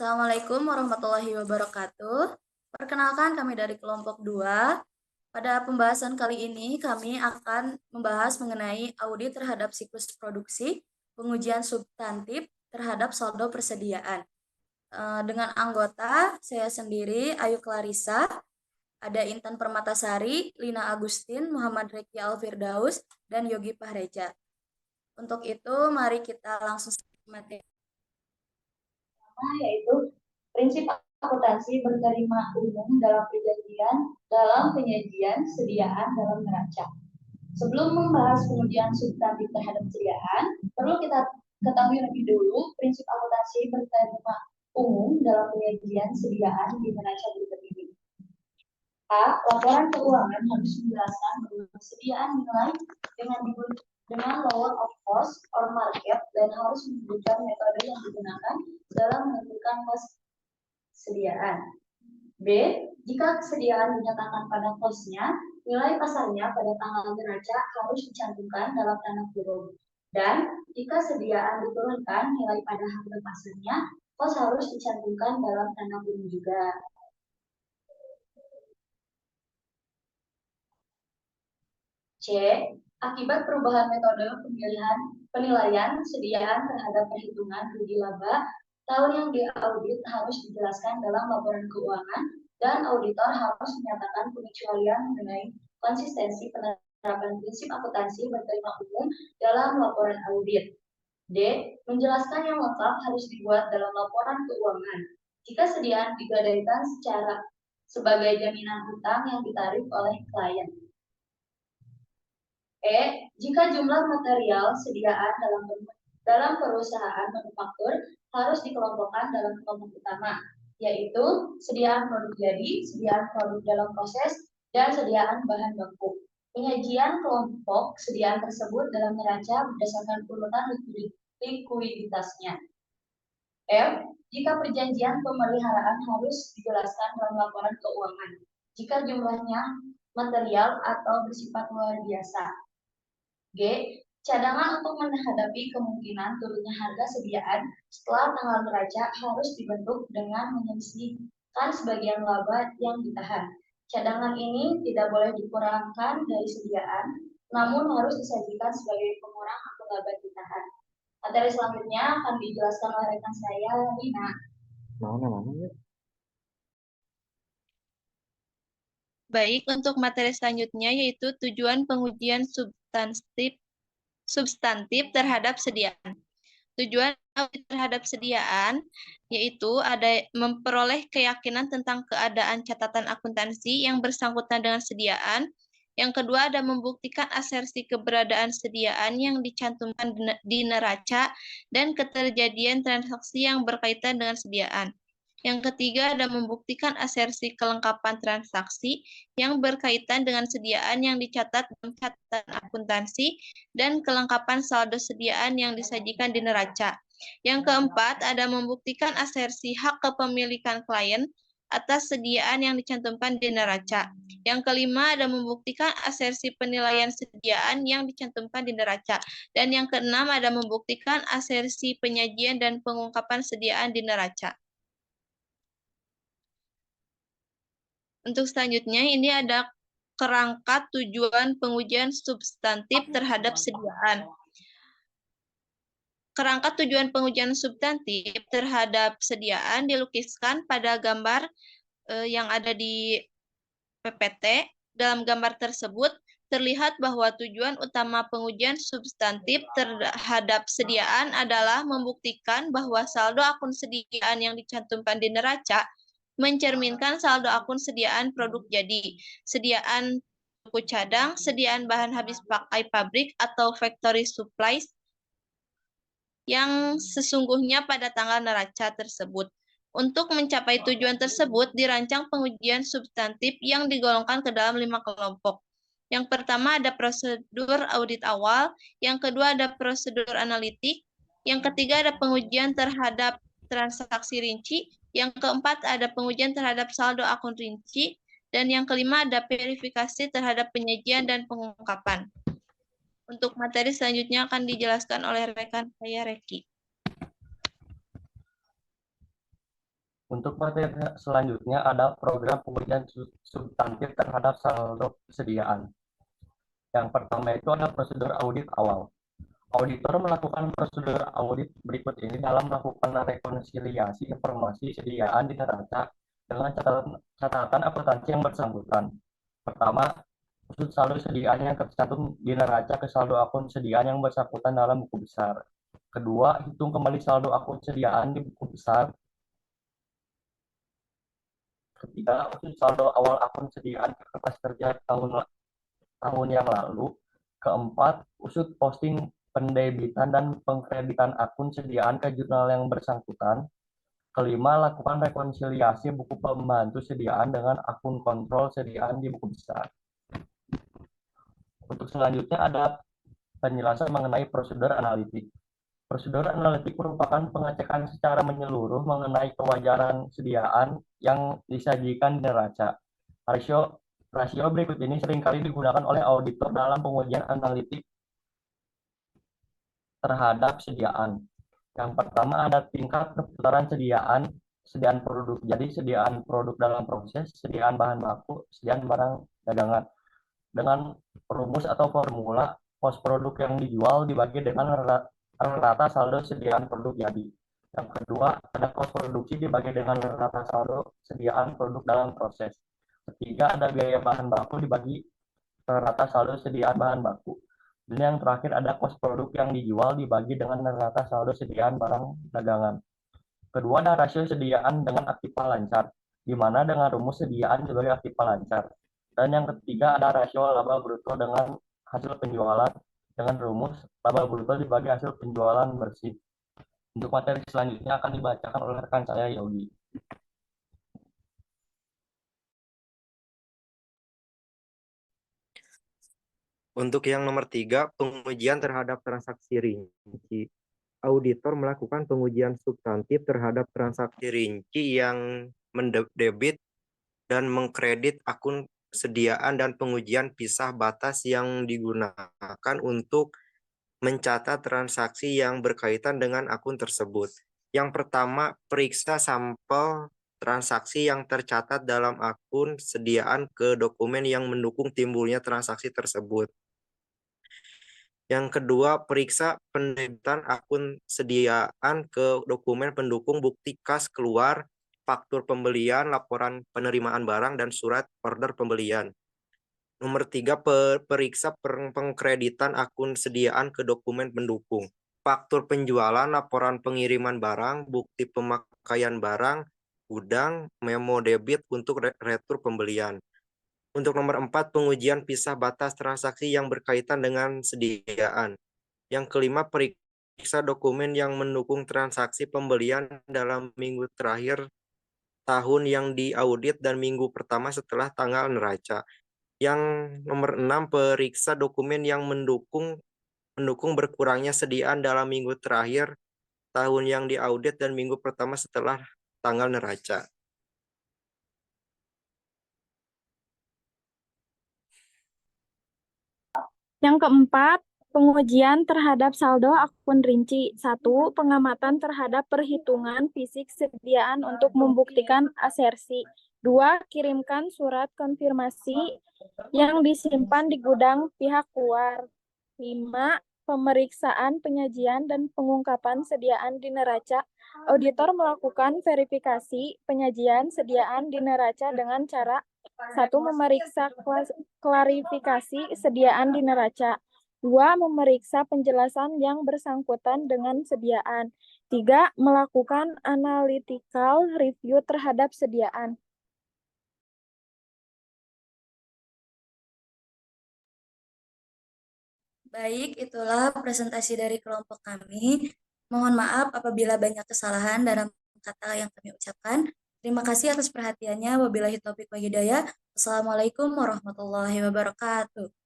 Assalamualaikum warahmatullahi wabarakatuh. Perkenalkan kami dari kelompok 2. Pada pembahasan kali ini kami akan membahas mengenai audit terhadap siklus produksi, pengujian substantif terhadap saldo persediaan. Dengan anggota saya sendiri Ayu Clarissa, ada Intan Permatasari, Lina Agustin, Muhammad Reki Alfirdaus, dan Yogi Pahreja. Untuk itu mari kita langsung materi. Yaitu prinsip akuntansi berterima umum dalam penyajian sediaan dalam neraca. Sebelum membahas pengujian substantif terhadap sediaan, perlu kita ketahui lebih dulu prinsip akuntansi berterima umum dalam penyajian sediaan di neraca berikut ini. A. Laporan keuangan harus menjelaskan bahwa persediaan nilai dengan lower of cost or market dan harus menyebutkan metode yang digunakan dalam menentukan cost kesediaan. B. Jika kesediaan dinyatakan pada cost-nya, nilai pasarnya pada tanggal neraca harus dicantumkan dalam tanda kurung. Dan jika sediaan diturunkan nilai pada harga pasarnya, cost harus dicantumkan dalam tanda kurung juga. C. Akibat perubahan metode penilaian sediaan terhadap perhitungan rugi laba, tahun yang diaudit harus dijelaskan dalam laporan keuangan dan auditor harus menyatakan pengecualian mengenai konsistensi penerapan prinsip akuntansi berterima umum dalam laporan audit. D. Menjelaskan yang lengkap harus dibuat dalam laporan keuangan. Jika sediaan digadaikan sebagai jaminan hutang yang ditarik oleh klien. E. Jika jumlah material sediaan dalam perusahaan manufaktur harus dikelompokkan dalam kelompok utama, yaitu sediaan produk jadi, sediaan produk dalam proses, dan sediaan bahan baku. Penyajian kelompok sediaan tersebut dalam neraca berdasarkan urutan likuiditasnya. F. Jika perjanjian pemeliharaan harus dijelaskan dalam laporan keuangan, jika jumlahnya material atau bersifat luar biasa. G. Cadangan untuk menghadapi kemungkinan turunnya harga sediaan setelah tanggal neraca harus dibentuk dengan menyisihkan sebagian laba yang ditahan. Cadangan ini tidak boleh dikurangkan dari sediaan, namun harus disajikan sebagai pengurang atau laba ditahan. Materi selanjutnya akan dijelaskan oleh rekan saya, Lina. Baik, untuk materi selanjutnya yaitu tujuan pengujian substantif terhadap sediaan. Tujuan audit terhadap sediaan yaitu ada memperoleh keyakinan tentang keadaan catatan akuntansi yang bersangkutan dengan sediaan. Yang kedua ada membuktikan asersi keberadaan sediaan yang dicantumkan di neraca dan keterjadian transaksi yang berkaitan dengan sediaan. Yang ketiga ada membuktikan asersi kelengkapan transaksi yang berkaitan dengan sediaan yang dicatat dalam catatan akuntansi dan kelengkapan saldo sediaan yang disajikan di neraca. Yang keempat ada membuktikan asersi hak kepemilikan klien atas sediaan yang dicantumkan di neraca. Yang kelima ada membuktikan asersi penilaian sediaan yang dicantumkan di neraca. Dan yang keenam ada membuktikan asersi penyajian dan pengungkapan sediaan di neraca. Untuk selanjutnya ini ada kerangka tujuan pengujian substantif terhadap sediaan. Kerangka tujuan pengujian substantif terhadap sediaan dilukiskan pada gambar yang ada di PPT. Dalam gambar tersebut terlihat bahwa tujuan utama pengujian substantif terhadap sediaan adalah membuktikan bahwa saldo akun sediaan yang dicantumkan di neraca mencerminkan saldo akun sediaan produk jadi, sediaan buku cadang, sediaan bahan habis pakai pabrik atau factory supplies yang sesungguhnya pada tanggal neraca tersebut. Untuk mencapai tujuan tersebut, dirancang pengujian substantif yang digolongkan ke dalam 5 kelompok. Yang pertama ada prosedur audit awal, yang kedua ada prosedur analitik, yang ketiga ada pengujian terhadap transaksi rinci, yang keempat ada pengujian terhadap saldo akun rinci, dan yang kelima ada verifikasi terhadap penyajian dan pengungkapan. Untuk materi selanjutnya akan dijelaskan oleh rekan saya, Reki. Untuk materi selanjutnya ada program pengujian substantif terhadap saldo persediaan. Yang pertama itu ada prosedur audit awal. Auditor melakukan prosedur audit berikut ini dalam melakukan rekonsiliasi informasi sediaan di neraca dengan catatan akuntansi yang bersangkutan. Pertama, usut saldo sediaan yang tercantum di neraca ke saldo akun sediaan yang bersangkutan dalam buku besar. Kedua, hitung kembali saldo akun sediaan di buku besar. Ketiga, usut saldo awal akun sediaan ke kertas kerja tahun yang lalu. Keempat, usut posting pendebitan dan pengkreditan akun sediaan ke jurnal yang bersangkutan. Kelima, lakukan rekonsiliasi buku pembantu sediaan dengan akun kontrol sediaan di buku besar. Untuk selanjutnya ada penjelasan mengenai prosedur analitik. Prosedur analitik merupakan pengecekan secara menyeluruh mengenai kewajaran sediaan yang disajikan di neraca. Rasio berikut ini seringkali digunakan oleh auditor dalam pengujian analitik terhadap sediaan. Yang pertama ada tingkat keputaran sediaan produk. Jadi sediaan produk dalam proses, sediaan bahan baku, sediaan barang dagangan. Dengan rumus atau formula, pos produk yang dijual dibagi dengan rata saldo sediaan produk jadi. Yang kedua, ada kos produksi dibagi dengan rata saldo sediaan produk dalam proses. Ketiga, ada biaya bahan baku dibagi rata saldo sediaan bahan baku. Dan yang terakhir ada kos produk yang dijual dibagi dengan rata saldo sediaan barang dagangan. Kedua, ada rasio sediaan dengan aktiva lancar, di mana dengan rumus sediaan sebagai aktiva lancar. Dan yang ketiga ada rasio laba bruto dengan hasil penjualan dengan rumus laba bruto dibagi hasil penjualan bersih. Untuk materi selanjutnya akan dibacakan oleh rekan saya Yogi. Untuk yang nomor 3, pengujian terhadap transaksi rinci. Auditor melakukan pengujian substantif terhadap transaksi rinci yang mendebit dan mengkredit akun sediaan dan pengujian pisah batas yang digunakan untuk mencatat transaksi yang berkaitan dengan akun tersebut. Yang pertama, periksa sampel transaksi yang tercatat dalam akun sediaan ke dokumen yang mendukung timbulnya transaksi tersebut. Yang kedua, periksa pendebitan akun sediaan ke dokumen pendukung bukti kas keluar, faktur pembelian, laporan penerimaan barang, dan surat order pembelian. Nomor 3, periksa pengkreditan akun sediaan ke dokumen pendukung, faktur penjualan, laporan pengiriman barang, bukti pemakaian barang, gudang, memo debit untuk retur pembelian. Untuk nomor 4, pengujian pisah batas transaksi yang berkaitan dengan sediaan. Yang kelima, periksa dokumen yang mendukung transaksi pembelian dalam minggu terakhir tahun yang diaudit dan minggu pertama setelah tanggal neraca. Yang nomor 6, periksa dokumen yang mendukung berkurangnya sediaan dalam minggu terakhir tahun yang diaudit dan minggu pertama setelah tanggal neraca. Yang keempat, pengujian terhadap saldo akun rinci. 1. Pengamatan terhadap perhitungan fisik sediaan untuk membuktikan asersi. 2. Kirimkan surat konfirmasi yang disimpan di gudang pihak luar. 5. Pemeriksaan penyajian dan pengungkapan sediaan di neraca. Auditor melakukan verifikasi penyajian sediaan di neraca dengan cara 1. Memeriksa klarifikasi sediaan di neraca. 2. Memeriksa penjelasan yang bersangkutan dengan sediaan. 3. Melakukan analytical review terhadap sediaan. Baik, itulah presentasi dari kelompok kami. Mohon maaf apabila banyak kesalahan dalam kata yang kami ucapkan. Terima kasih atas perhatiannya. Wabillahi taufiq wal hidayah. Wassalamualaikum warahmatullahi wabarakatuh.